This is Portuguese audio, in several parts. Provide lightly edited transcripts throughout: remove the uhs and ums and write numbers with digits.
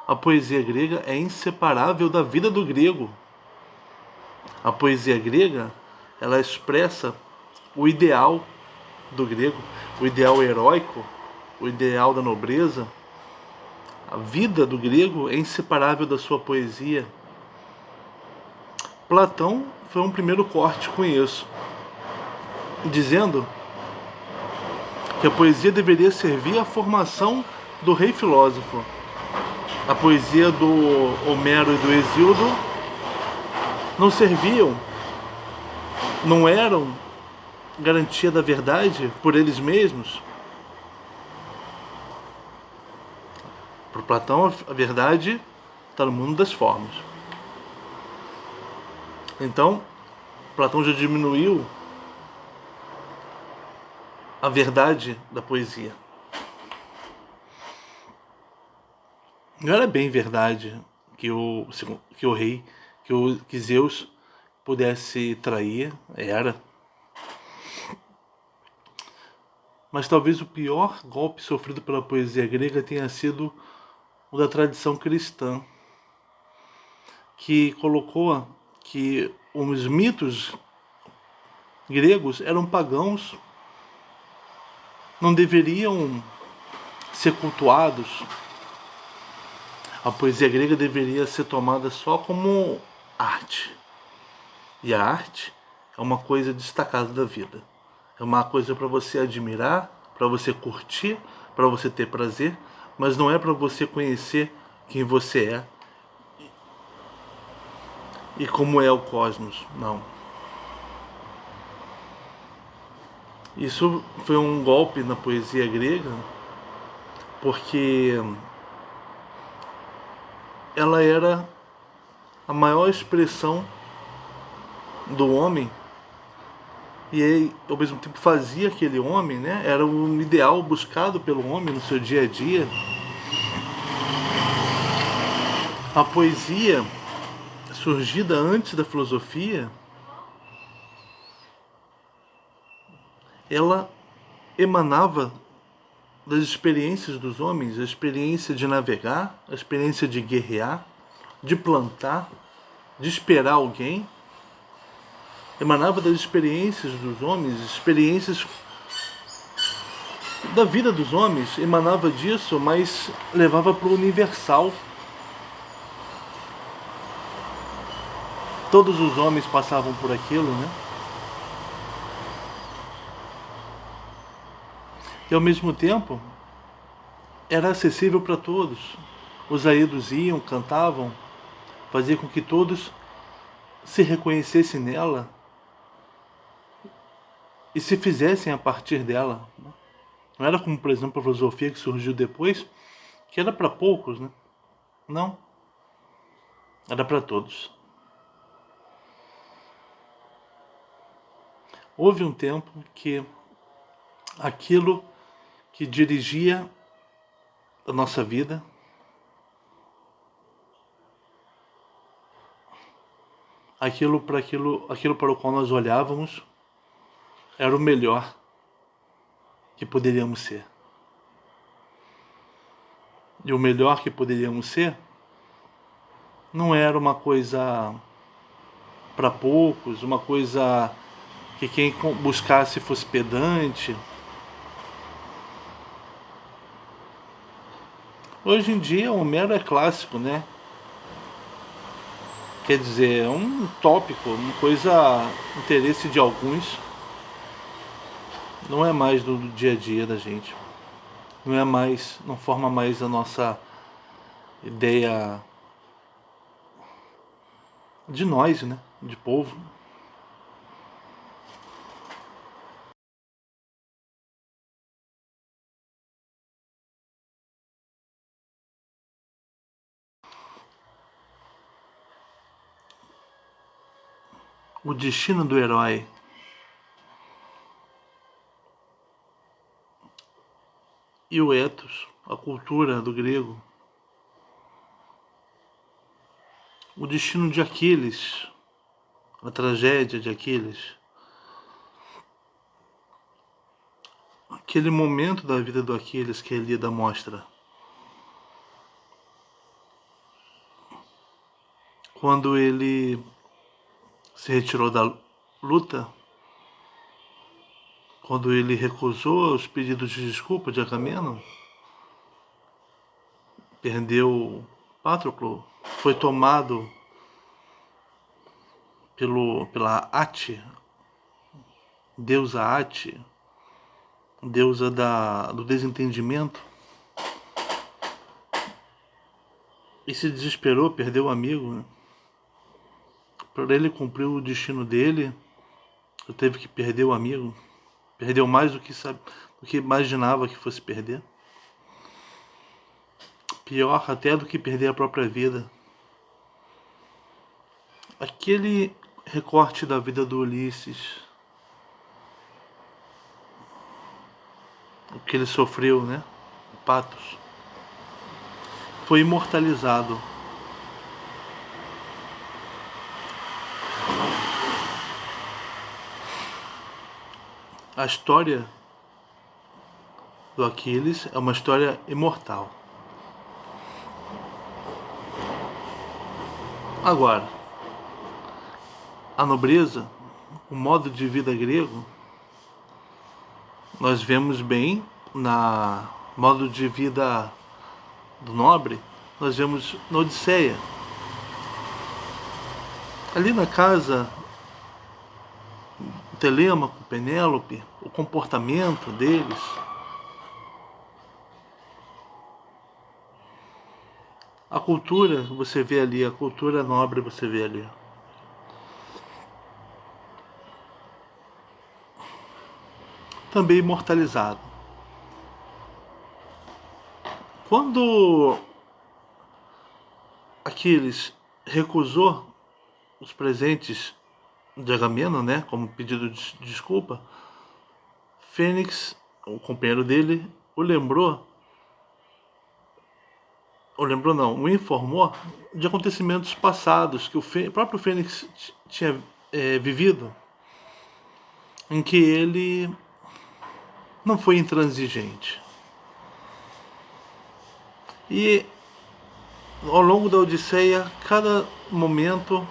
A poesia grega é inseparável da vida do grego. A poesia grega, ela expressa o ideal do grego, o ideal heróico, o ideal da nobreza. A vida do grego é inseparável da sua poesia. Platão foi um primeiro corte com isso, dizendo que a poesia deveria servir à formação do rei filósofo. A poesia do Homero e do Hesíodo não serviam, não eram garantia da verdade por eles mesmos. Para Platão, a verdade está no mundo das formas. Então, Platão já diminuiu a verdade da poesia. Não era bem verdade que o rei, que Zeus pudesse trair, era. Mas talvez o pior golpe sofrido pela poesia grega tenha sido o da tradição cristã, que colocou que os mitos gregos eram pagãos, não deveriam ser cultuados. A poesia grega deveria ser tomada só como arte. E a arte é uma coisa destacada da vida. É uma coisa para você admirar, para você curtir, para você ter prazer, mas não é para você conhecer quem você é e como é o cosmos, não. Isso foi um golpe na poesia grega, porque ela era a maior expressão do homem e ao mesmo tempo fazia aquele homem, né? Era um ideal buscado pelo homem no seu dia a dia. A poesia, surgida antes da filosofia, ela emanava das experiências dos homens, a experiência de navegar, a experiência de guerrear, de plantar, de esperar alguém. Emanava das experiências dos homens, experiências da vida dos homens, emanava disso, mas levava para o universal. Todos os homens passavam por aquilo, né? E ao mesmo tempo era acessível para todos. Os aedos iam, cantavam, fazia com que todos se reconhecessem nela e se fizessem a partir dela. Não era como, por exemplo, a filosofia que surgiu depois, que era para poucos, né? Não. Era para todos. Houve um tempo que aquilo que dirigia a nossa vida, aquilo para o qual nós olhávamos, era o melhor que poderíamos ser. E o melhor que poderíamos ser não era uma coisa para poucos, uma coisa que quem buscasse fosse pedante. Hoje em dia o Homero é clássico, né? Quer dizer, é um tópico, uma coisa, interesse de alguns. Não é mais do dia a dia da gente. Não é mais, não forma mais a nossa ideia de nós, né? De povo. O destino do herói. E o ethos, a cultura do grego. O destino de Aquiles, a tragédia de Aquiles. Aquele momento da vida do Aquiles que a Ilíada mostra. quando ele se retirou da luta, quando ele recusou os pedidos de desculpa de Agamenon, perdeu Patroclo, foi tomado pela Ate, deusa Ate, deusa do desentendimento, e se desesperou, perdeu o amigo, né? Para ele cumprir o destino dele, ele teve que perder o amigo. Perdeu mais do que imaginava que fosse perder. Pior até do que perder a própria vida. Aquele recorte da vida do Ulisses, o que ele sofreu, né? O Patos, foi imortalizado. A história do Aquiles é uma história imortal. Agora, a nobreza, o modo de vida grego, nós vemos bem na modo de vida do nobre, nós vemos na Odisseia. Ali na casa, Telêmaco, Penélope, o comportamento deles, a cultura você vê ali, a cultura nobre você vê ali. Também imortalizado. Quando Aquiles recusou os presentes de Agamenon, né, como pedido de desculpa, Fênix, o companheiro dele, o informou de acontecimentos passados que o próprio Fênix tinha vivido, em que ele não foi intransigente. E ao longo da Odisseia, cada momento,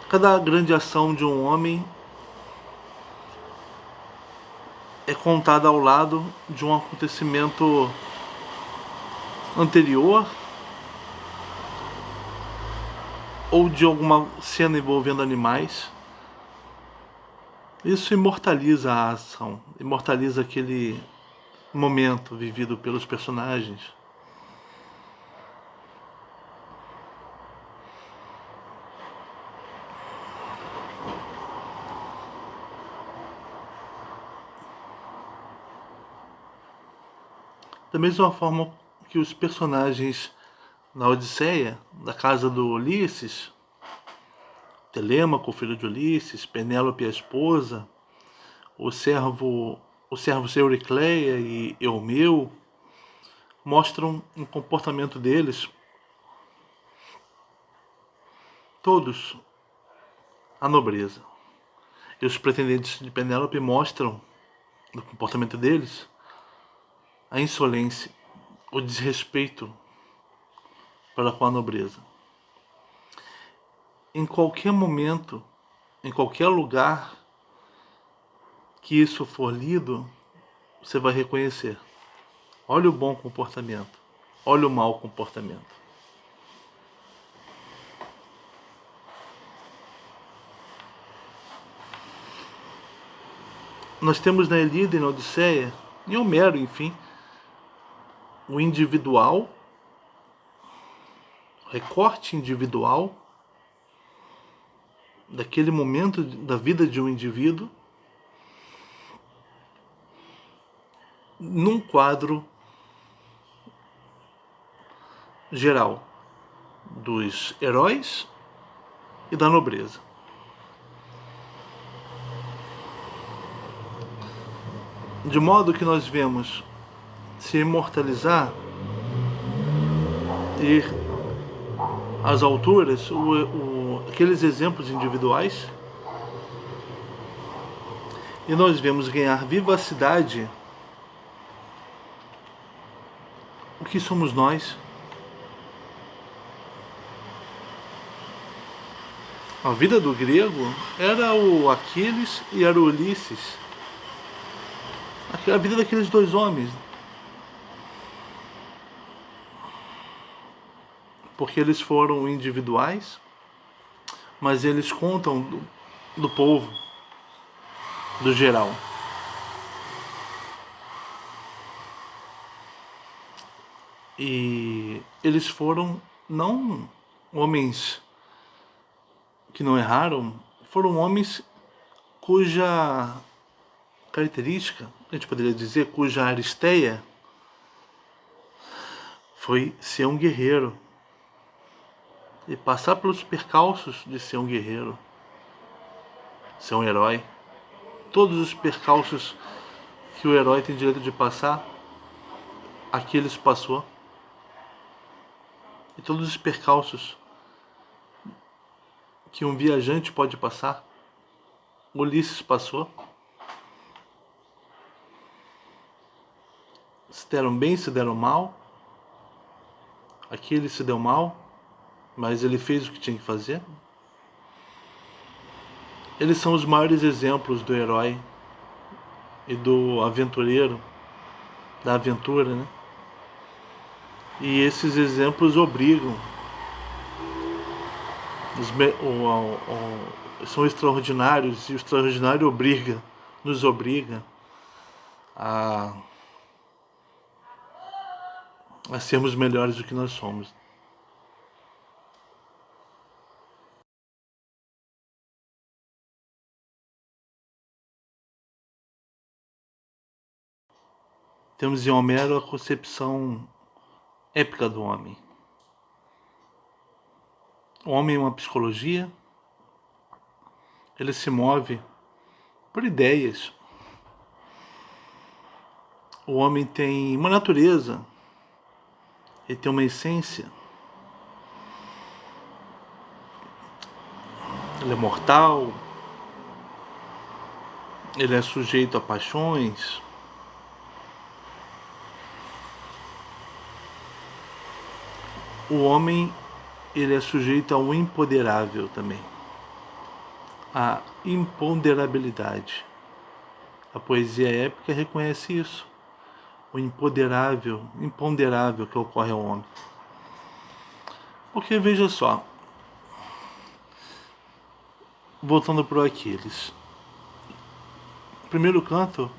cada grande ação de um homem é contada ao lado de um acontecimento anterior ou de alguma cena envolvendo animais. Isso imortaliza a ação, imortaliza aquele momento vivido pelos personagens. Da mesma forma que os personagens na Odisseia, da casa do Ulisses, Telêmaco, filho de Ulisses, Penélope, a esposa, o servo Euricleia e Eumeu, mostram o comportamento deles, todos, a nobreza. E os pretendentes de Penélope mostram, no comportamento deles, a insolência, o desrespeito para com a nobreza. Em qualquer momento, em qualquer lugar que isso for lido, você vai reconhecer. Olha o bom comportamento, olha o mau comportamento. Nós temos na Ilíada e na Odisseia, em Homero, enfim, o individual, o recorte individual daquele momento da vida de um indivíduo num quadro geral dos heróis e da nobreza. De modo que nós vemos se imortalizar e às alturas aqueles exemplos individuais, e nós vemos ganhar vivacidade o que somos nós. A vida do grego era o Aquiles e era o Ulisses. A vida daqueles dois homens. Porque eles foram individuais, mas eles contam do povo, do geral. E eles foram não homens que não erraram, foram homens cuja característica, a gente poderia dizer, cuja aristeia foi ser um guerreiro e passar pelos percalços de ser um guerreiro, ser um herói. Todos os percalços que o herói tem direito de passar, Aquiles passou. E todos os percalços que um viajante pode passar, Ulisses passou. Se deram bem, se deram mal. Aquiles se deu mal, mas ele fez o que tinha que fazer. Eles são os maiores exemplos do herói e do aventureiro, da aventura, né? E esses exemplos obrigam, são extraordinários, e o extraordinário nos obriga a sermos melhores do que nós somos. Temos em Homero a concepção épica do homem. O homem é uma psicologia, ele se move por ideias. O homem tem uma natureza, ele tem uma essência. Ele é mortal, ele é sujeito a paixões. O homem, ele é sujeito ao imponderável também, a imponderabilidade. A poesia épica reconhece isso, o imponderável que ocorre ao homem. Porque veja só, voltando para o Aquiles, primeiro canto,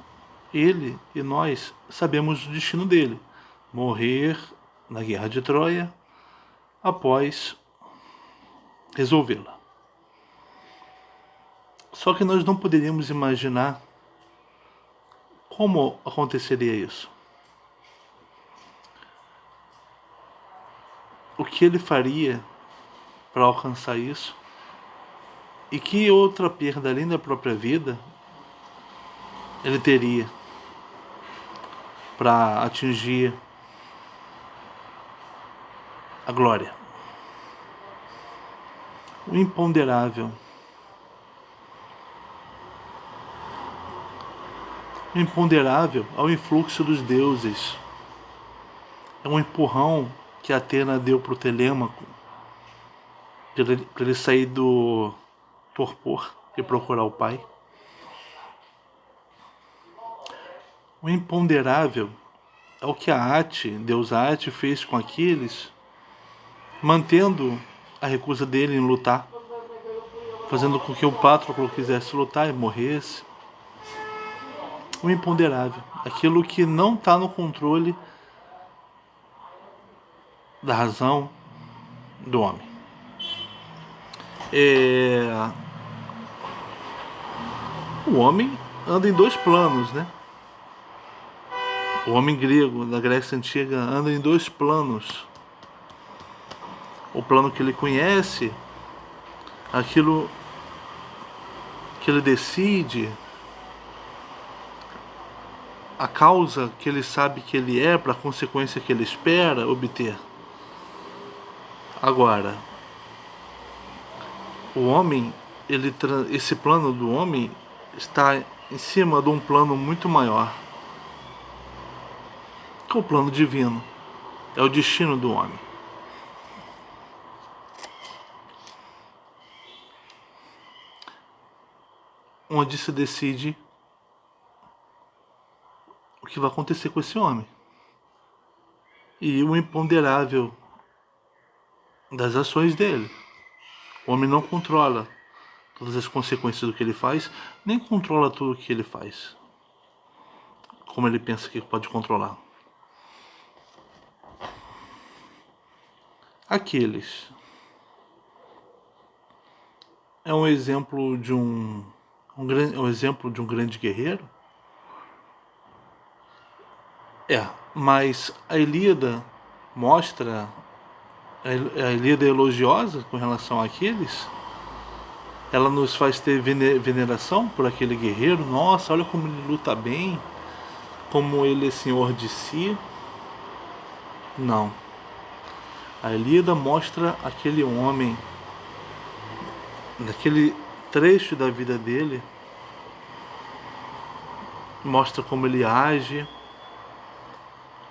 ele e nós sabemos o destino dele: morrer na guerra de Troia após resolvê-la. Só que nós não poderíamos imaginar como aconteceria isso. O que ele faria para alcançar isso? E que outra perda além da própria vida ele teria para atingir a glória? O imponderável. O imponderável ao influxo dos deuses. É um empurrão que Atena deu para o Telêmaco para ele sair do torpor e procurar o pai. O imponderável é o que a deusa Ate, fez com Aquiles, mantendo a recusa dele em lutar, fazendo com que o Patroclo quisesse lutar e morresse. O imponderável, aquilo que não está no controle da razão do homem. O homem anda em dois planos, né? O homem grego da Grécia Antiga anda em dois planos. O plano que ele conhece, aquilo que ele decide, a causa que ele sabe que ele é, para a consequência que ele espera obter. Agora, o homem, esse plano do homem está em cima de um plano muito maior, que é o plano divino, é o destino do homem. onde se decide o que vai acontecer com esse homem. E o imponderável das ações dele. O homem não controla todas as consequências do que ele faz, nem controla tudo o que ele faz, como ele pensa que pode controlar. Aquiles é um exemplo de um exemplo de um grande guerreiro. Mas a Ilíada mostra, a Ilíada é elogiosa com relação a Aquiles. Ela nos faz ter veneração por aquele guerreiro. Nossa, olha como ele luta bem, como ele é senhor de si. Não. A Ilíada mostra aquele homem, naquele trecho da vida dele, mostra como ele age,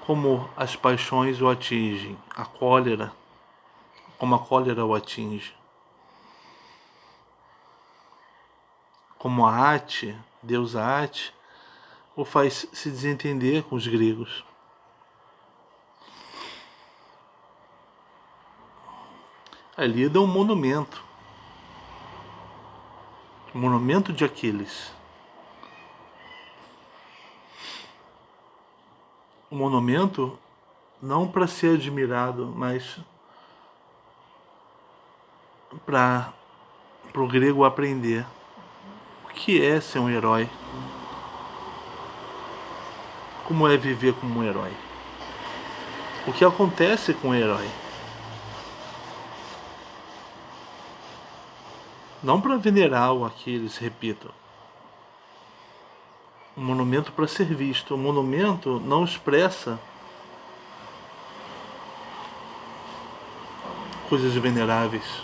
como as paixões o atingem, a cólera, como a cólera o atinge. Como a Ate, deusa Ate, o faz se desentender com os gregos. A Ilíada é um monumento de Aquiles. Um monumento não para ser admirado, mas para o grego aprender o que é ser um herói, como é viver como um herói, o que acontece com o herói. Não para venerar o Aquiles, repito. Um monumento para ser visto. Um monumento não expressa coisas veneráveis.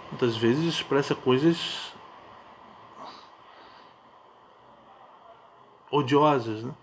Muitas vezes expressa coisas odiosas, né?